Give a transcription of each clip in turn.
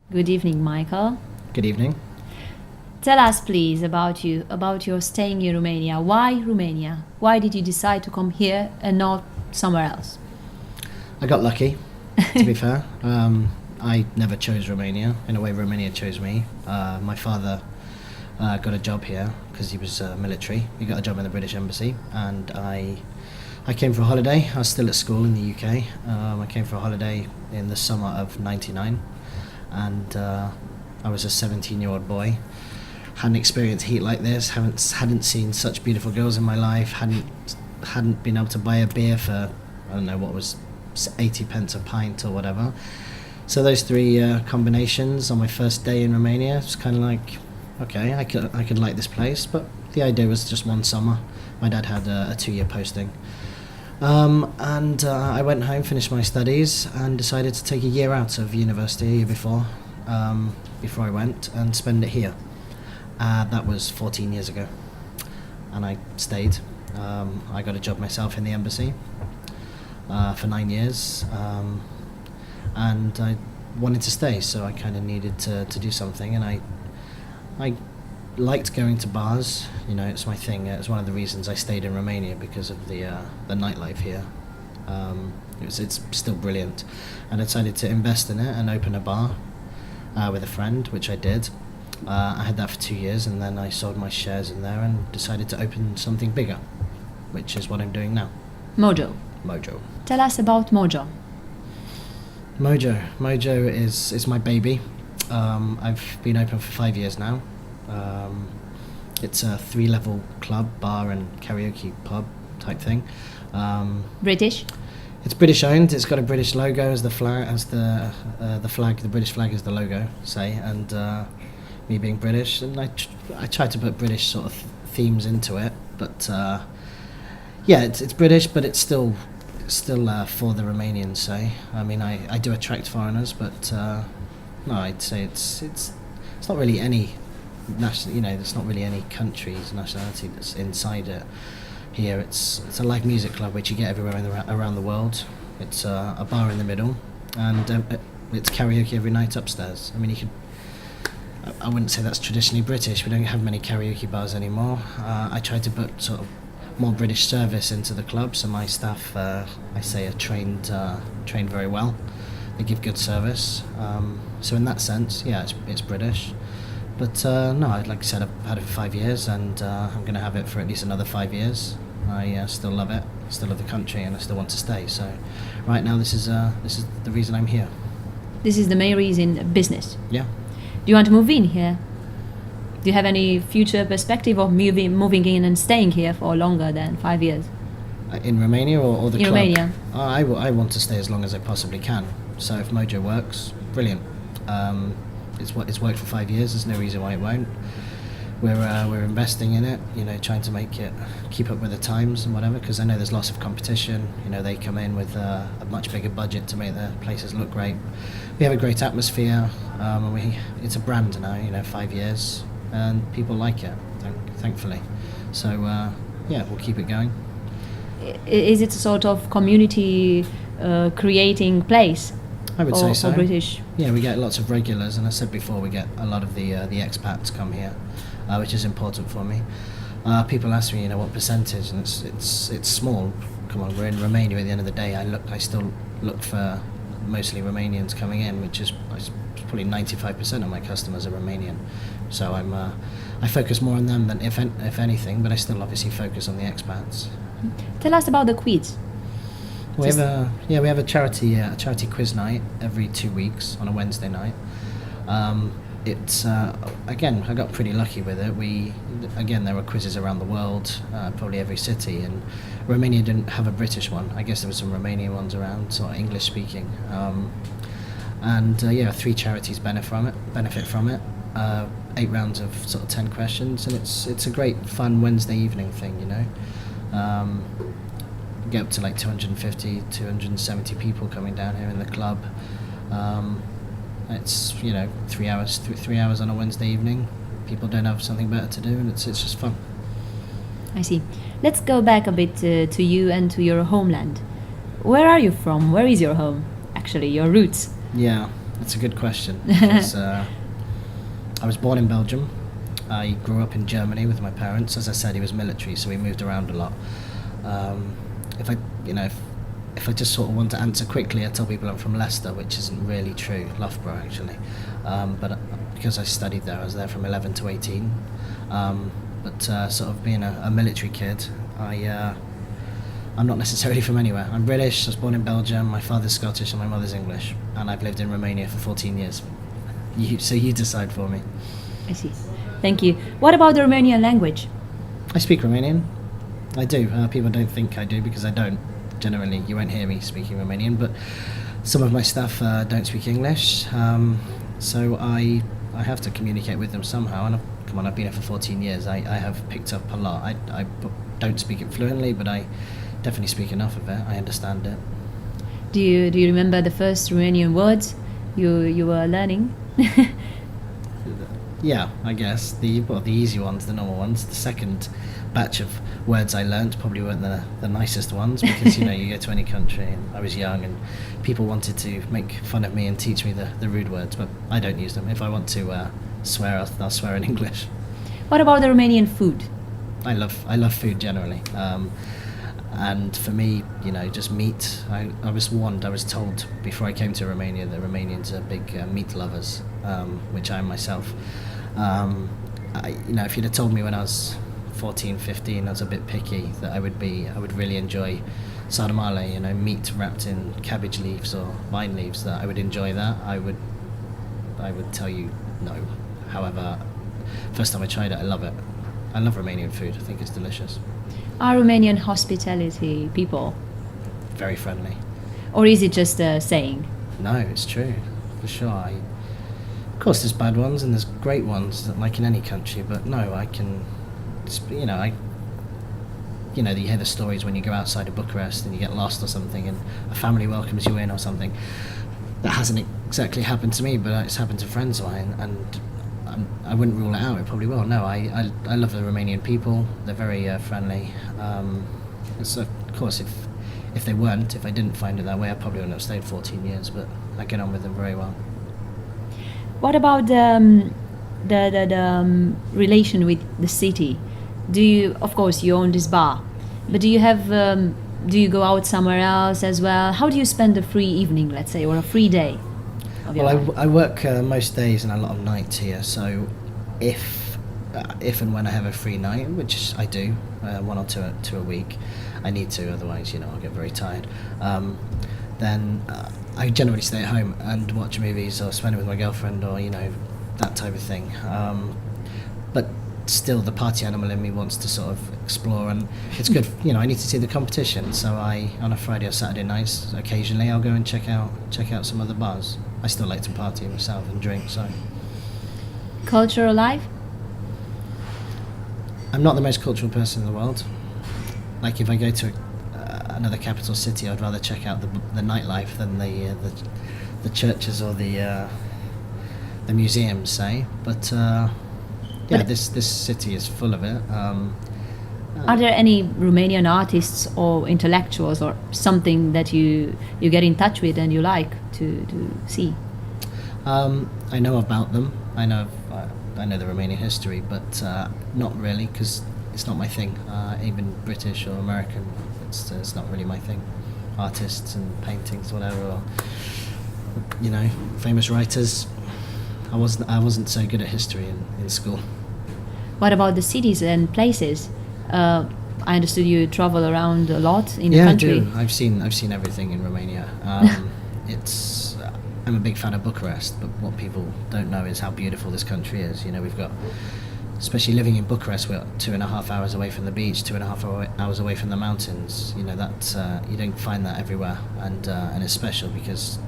Good evening, Michael. Good evening. Tell us, please, about your staying in Romania. Why Romania? Why did you decide to come here and not somewhere else? I got lucky, to be fair. I never chose Romania. In a way, Romania chose me. My father got a job here because he was military. He got a job in the British Embassy, and I came for a holiday. I was still at school in the UK. I came for a holiday in the summer of '99, and I was a 17-year-old boy. Hadn't experienced heat like this. Hadn't seen such beautiful girls in my life. Hadn't been able to buy a beer for, I don't know what was 80 pence a pint or whatever. So those three combinations on my first day in Romania, it's kind of like, okay, I could like this place, but the idea was just one summer. My dad had a 2-year posting. And I went home, finished my studies, and decided to take a year out of university a year before I went and spend it here. That was 14 years ago, and I stayed. I got a job myself in the embassy for 9 years, and I wanted to stay, so I kind of needed to do something, and I liked going to bars. You know, it's my thing. It's one of the reasons I stayed in Romania, because of the nightlife here. It's still brilliant, and I decided to invest in it and open a bar with a friend, which I did. I had that for 2 years, and then I sold my shares in there and decided to open something bigger, which is what I'm doing now. Mojo. Mojo. Tell us about Mojo. Mojo is my baby. I've been open for 5 years now. It's a 3-level club, bar and karaoke pub type thing. British? It's British owned. It's got a British logo as the flag, the flag. The British flag is the logo, say, and me being British, and I try to put British sort of themes into it. But yeah, it's British, but it's still for the Romanians. Say, I mean, I do attract foreigners, but no, I'd say it's not really any national. You know, there's not really any country's nationality that's inside it. Here, it's a live music club which you get everywhere around the world. It's a bar in the middle, and it's karaoke every night upstairs. I mean, I wouldn't say that's traditionally British. We don't have many karaoke bars anymore. I try to put sort of more British service into the club, so my staff, I say, are trained very well. They give good service. So in that sense, yeah, it's British. But no, like I said, I've had it for 5 years, and I'm going to have it for at least another 5 years. I still love it, still love the country, and I still want to stay. So right now, this is the reason I'm here. This is the main reason, business. Yeah. Do you want to move in here? Do you have any future perspective of moving in and staying here for longer than 5 years? In Romania or the in club? Romania. I want to stay as long as I possibly can. So if Mojo works, brilliant. It's worked for 5 years. There's no reason why it won't. We're investing in it, you know, trying to make it keep up with the times and whatever, because I know there's lots of competition. You know, they come in with a much bigger budget to make their places look great. We have a great atmosphere, and it's a brand now, you know, 5 years, and people like it, thankfully. So yeah, we'll keep it going. Is it a sort of community creating place? I would say so. For British? Yeah, we get lots of regulars, and I said before, we get a lot of the expats come here, which is important for me. People ask me, you know, what percentage, and it's small. Come on, we're in Romania. At the end of the day, I still look for mostly Romanians coming in, which is probably 95% of my customers are Romanian. So I focus more on them than if anything, but I still obviously focus on the expats. Tell us about the quiz. We have a charity quiz night every 2 weeks on a Wednesday night. It's again, I got pretty lucky with it. There were quizzes around the world, probably every city, and Romania didn't have a British one. I guess there were some Romanian ones around, sort of English speaking. And 3 charities benefit from it. 8 rounds of sort of 10 questions, and it's a great fun Wednesday evening thing, you know. Get up to like 250, 270 people coming down here in the club. It's, you know, 3 hours on a Wednesday evening. People don't have something better to do, and it's just fun. I see. Let's go back a bit to you and to your homeland. Where are you from? Where is your home? Actually, your roots. Yeah, That's a good question. Because, I was born in Belgium. I grew up in Germany with my parents. As I said, he was military, so we moved around a lot. If I just sort of want to answer quickly, I tell people I'm from Leicester, which isn't really true. Loughborough, actually. But because I studied there, I was there from 11 to 18. But sort of being a military kid, I'm not necessarily from anywhere. I'm British, I was born in Belgium, my father's Scottish and my mother's English, and I've lived in Romania for 14 years. So you decide for me. I see. Thank you. What about the Romanian language? I speak Romanian. I do. People don't think I do because I don't. Generally, you won't hear me speaking Romanian, but some of my staff don't speak English, so I have to communicate with them somehow, and I've been here for 14 years. I have picked up a lot. I don't speak it fluently, but I definitely speak enough of it. I understand it. Do you remember the first Romanian words you were learning? Yeah, I guess the easy ones, the normal ones. The second batch of words I learnt probably weren't the nicest ones because you go to any country and I was young and people wanted to make fun of me and teach me the rude words, but I don't use them. If I want to swear, I'll swear in English. What about the Romanian food? I love food generally. And for me, just meat. I was told before I came to Romania that Romanians are big meat lovers, which I am myself. If you'd have told me when I was 14, 15, I was a bit picky, that I would really enjoy sarmale, meat wrapped in cabbage leaves or vine leaves, that I would enjoy that, I would tell you no. However, first time I tried it, I love it. I love Romanian food. I think it's delicious. Are Romanian hospitality people? Very friendly. Or is it just a saying? No, it's true, for sure. Of course, there's bad ones and there's great ones, like in any country. But no, I can, you hear the stories when you go outside of Bucharest and you get lost or something, and a family welcomes you in or something. That hasn't exactly happened to me, but it's happened to friends of mine, and I wouldn't rule it out. It probably will. No, I love the Romanian people. They're very friendly. So of course, if I didn't find it that way, I probably wouldn't have stayed 14 years. But I get on with them very well. What about the relation with the city? Of course, you own this bar, but do you go out somewhere else as well? How do you spend a free evening, let's say, or a free day? Well, I work most days and a lot of nights here, so if and when I have a free night, which I do, one or two a week, I need to, otherwise, I'll get very tired. Then I generally stay at home and watch movies or spend it with my girlfriend or, that type of thing. But still, the party animal in me wants to sort of explore, and it's good. I need to see the competition, so on a Friday or Saturday nights, occasionally I'll go and check out some other bars. I still like to party myself and drink. So, culture alive? I'm not the most cultural person in the world. Like if I go to another capital city, I'd rather check out the nightlife than the churches or the museums, say. But this city is full of it. Are there any Romanian artists or intellectuals or something that you get in touch with and you like to see? I know about them. I know the Romanian history, but not really, because it's not my thing. Even British or American, it's not really my thing. Artists and paintings, whatever, or famous writers. I wasn't so good at history in school. What about the cities and places? I understood you travel around a lot in the country. Yeah, I do. I've seen everything in Romania. I'm a big fan of Bucharest, but what people don't know is how beautiful this country is. We've got, especially living in Bucharest, we're 2.5 hours away from the beach, 2.5 hours away from the mountains. That you don't find that everywhere, and it's special because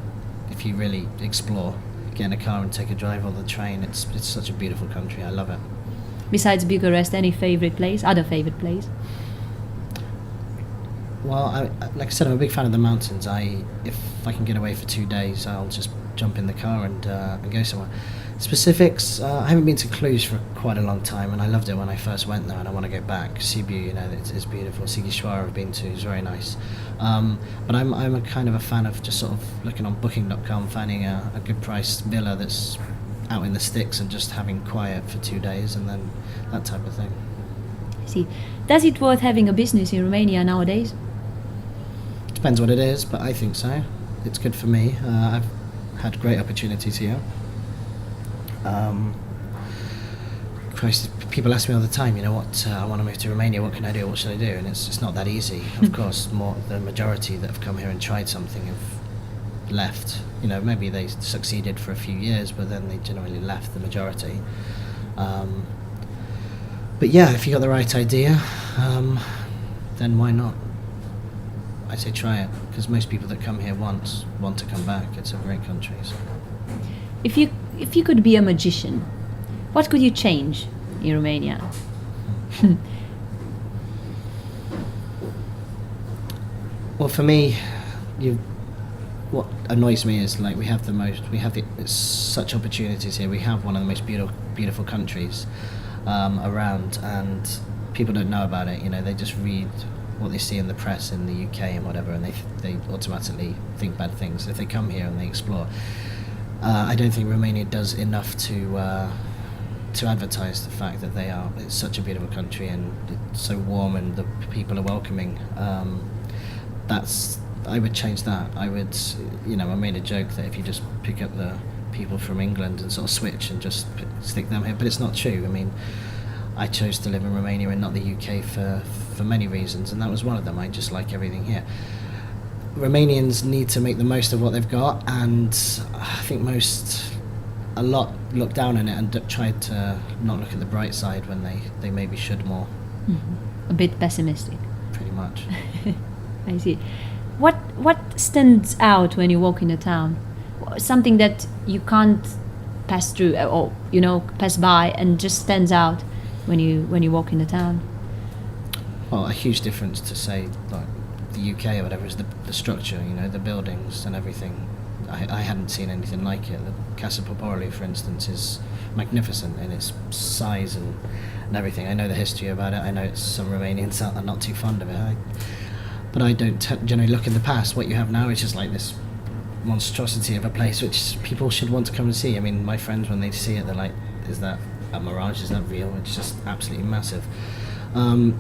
if you really explore, get in a car and take a drive on the train, it's such a beautiful country. I love it. Besides Bucharest, any other favorite place? Well, like I said, I'm a big fan of the mountains. If I can get away for 2 days, I'll just jump in the car and go somewhere. Specifics, I haven't been to Cluj for quite a long time, and I loved it when I first went there, and I want to go back. Sibiu, you know, it's beautiful. Sigishwara I've been to, is very nice. But I'm a kind of a fan of just sort of looking on Booking.com, finding a good priced villa that's out in the sticks and just having quiet for 2 days, and then that type of thing. I see. Does it worth having a business in Romania nowadays? Depends what it is, but I think so. It's good for me. I've had great opportunities here. Christ, people ask me all the time, you know, what I want to move to Romania, what can I do, what should I do? And it's not that easy. Of course, the majority that have come here and tried something have left. You know, maybe they succeeded for a few years, but then they generally left, the majority. But yeah, if you got the right idea, then why not? I say try it, because most people that come here once want to come back. It's a great country. So. If you could be a magician, what could you change in Romania? Well, for me, what annoys me is like we have such opportunities here. We have one of the most beautiful countries around, and people don't know about it. You know, they just read what they see in the press in the UK and whatever, and they automatically think bad things. If they come here and they explore, I don't think Romania does enough to advertise the fact that it's such a beautiful country and it's so warm and the people are welcoming. I would change that. I made a joke that if you just pick up the people from England and sort of switch and just stick them here, but it's not true. I mean, I chose to live in Romania and not the UK for many reasons, and that was one of them. I just like everything here. Romanians need to make the most of what they've got, and I think a lot look down on it and try to not look at the bright side when they maybe should more. A bit pessimistic. Pretty much. I see. What stands out when you walk in the town? Something that you can't pass through or pass by and just stands out when you walk in the town? Well, a huge difference to say like the UK or whatever is the structure, the buildings and everything. I hadn't seen anything like it. The Casa Poporului, for instance, is magnificent in its size and everything. I know the history about it. I know some Romanians are not too fond of it. But I don't generally look in the past. What you have now is just like this monstrosity of a place which people should want to come and see. I mean, my friends, when they see it, they're like, is that a mirage? Is that real? It's just absolutely massive.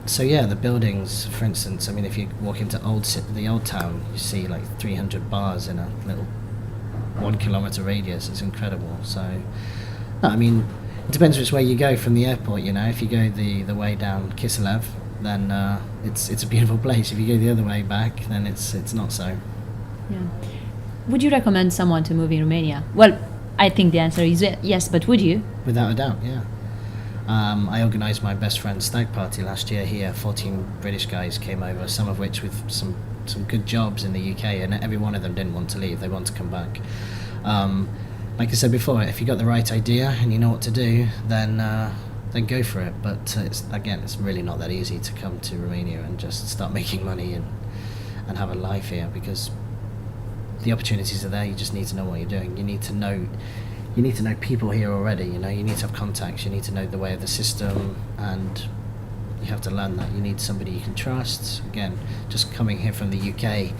So yeah, the buildings, for instance, I mean, if you walk into the old town, you see like 300 bars in a little 1 kilometre radius. It's incredible. So, I mean, it depends which way you go from the airport. If you go the way down Kiselev, then it's a beautiful place. If you go the other way back, then it's not so. Yeah. Would you recommend someone to move in Romania? Well, I think the answer is yes, but would you? Without a doubt, yeah. I organised my best friend's stag party last year here. 14 British guys came over, some of which with some good jobs in the UK, and every one of them didn't want to leave. They want to come back. Like I said before, if you got the right idea and you know what to do, then go for it. But it's really not that easy to come to Romania and just start making money and have a life here, because the opportunities are there. You just need to know what you're doing. You need to know people here already. You need to have contacts. You need to know the way of the system, and you have to learn that. You need somebody you can trust. Again, just coming here from the UK,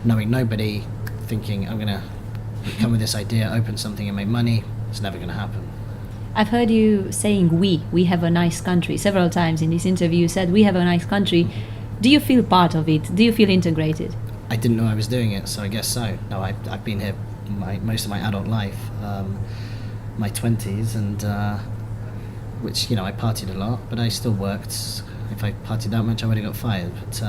knowing nobody, thinking I'm gonna come with this idea, open something and make money. It's never gonna happen. I've heard you saying we have a nice country several times in this interview. You said we have a nice country. Do you feel part of it? Do you feel integrated? I didn't know I was doing it, so I guess so. No, I've been here most of my adult life, my 20s, and which I partied a lot, but I still worked. If I partied that much, I would have got fired. But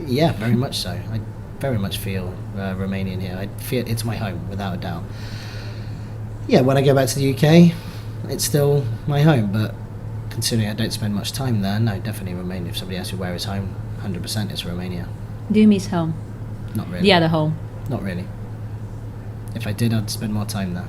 yeah, very much so. I very much feel Romanian here. I feel it's my home, without a doubt. Yeah, when I go back to the UK, it's still my home, but considering I don't spend much time there, no, definitely Romania. If somebody asks me where is home, 100% it's Romania. Do you miss home? Not really. The other home? Not really. If I did, I'd spend more time there.